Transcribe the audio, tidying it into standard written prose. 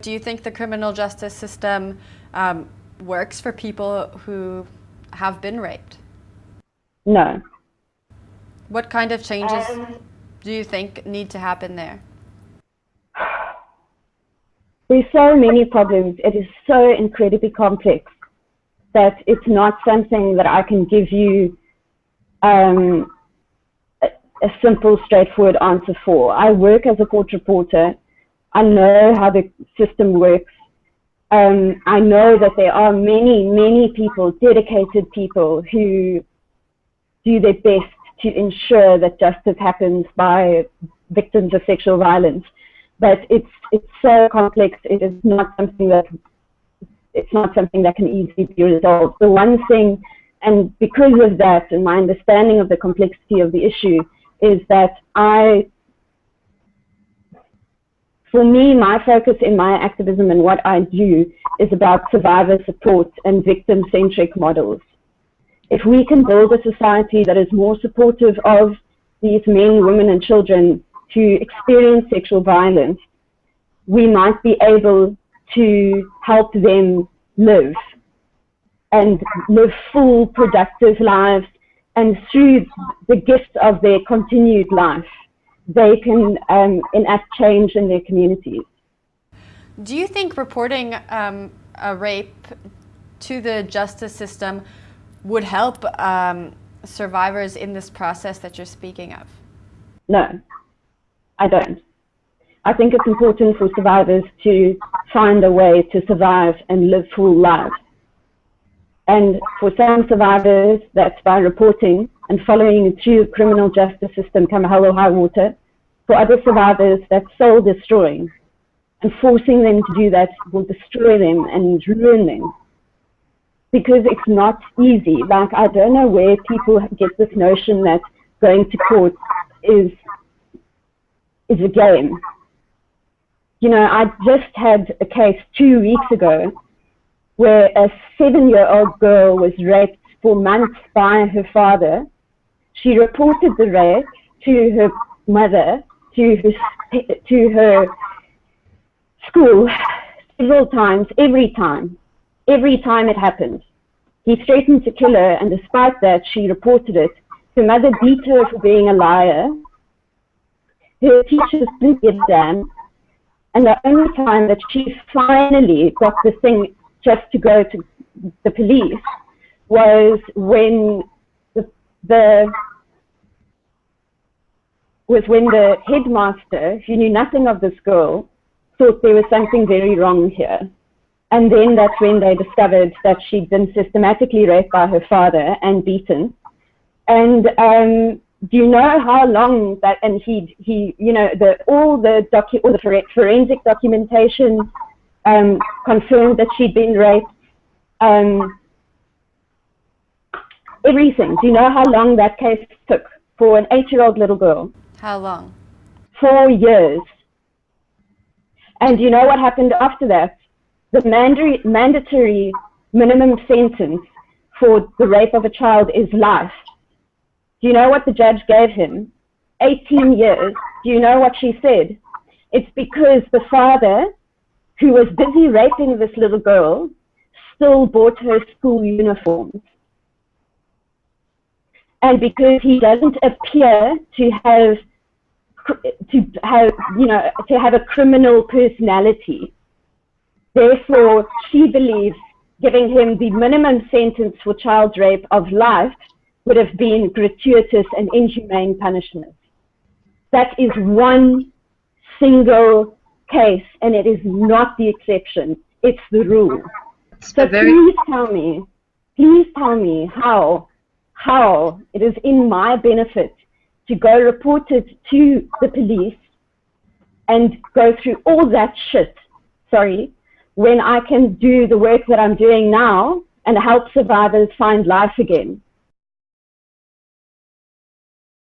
Do you think the criminal justice system works for people who have been raped? No. What kind of changes do you think need to happen there? There's so many problems. It is so incredibly complex that it's not something that I can give you a simple, straightforward answer for. I work as a court reporter. I know how the system works. I know that there are many, many people, dedicated people, who do their best to ensure that justice happens by victims of sexual violence. But it's so complex. It is not something that can easily be resolved. The one thing, and because of that, and my understanding of the complexity of the issue, is that for me, my focus in my activism and what I do is about survivor support and victim-centric models. If we can build a society that is more supportive of these men, women, and children who experience sexual violence, we might be able to help them live and live full, productive lives, and through the gift of their continued life, they can enact change in their communities. Do you think reporting a rape to the justice system would help survivors in this process that you're speaking of? No, I don't. I think it's important for survivors to find a way to survive and live full lives. And for some survivors, that's by reporting and following through the criminal justice system, come hell or high water. For other survivors, that's soul destroying. And forcing them to do that will destroy them and ruin them. Because it's not easy. Like, I don't know where people get this notion that going to court is a game. You know, I just had a case 2 weeks ago where a 7-year-old girl was raped for months by her father. She reported the rape to her mother, to her school several times, every time it happened. He threatened to kill her, and despite that, she reported it. Her mother beat her for being a liar. Her teachers didn't give a damn. And the only time that she finally got the thing just to go to the police was when the headmaster, who knew nothing of this girl, thought there was something very wrong here. And then that's when they discovered that she'd been systematically raped by her father and beaten. And do you know how long that, and he you know, all the forensic documentation confirmed that she'd been raped. Everything. Do you know how long that case took for an 8-year-old little girl? How long? 4 years. And you know what happened after that? The mandatory minimum sentence for the rape of a child is life. Do you know what the judge gave him? 18 years. Do you know what she said? It's because the father, who was busy raping this little girl, still bought her school uniforms. And because he doesn't appear to have a criminal personality, therefore she believes giving him the minimum sentence for child rape of life would have been gratuitous and inhumane punishment. That is one single case, and it is not the exception, it's the rule. So please tell me how it is in my benefit to go report it to the police and go through all that shit, when I can do the work that I'm doing now and help survivors find life again.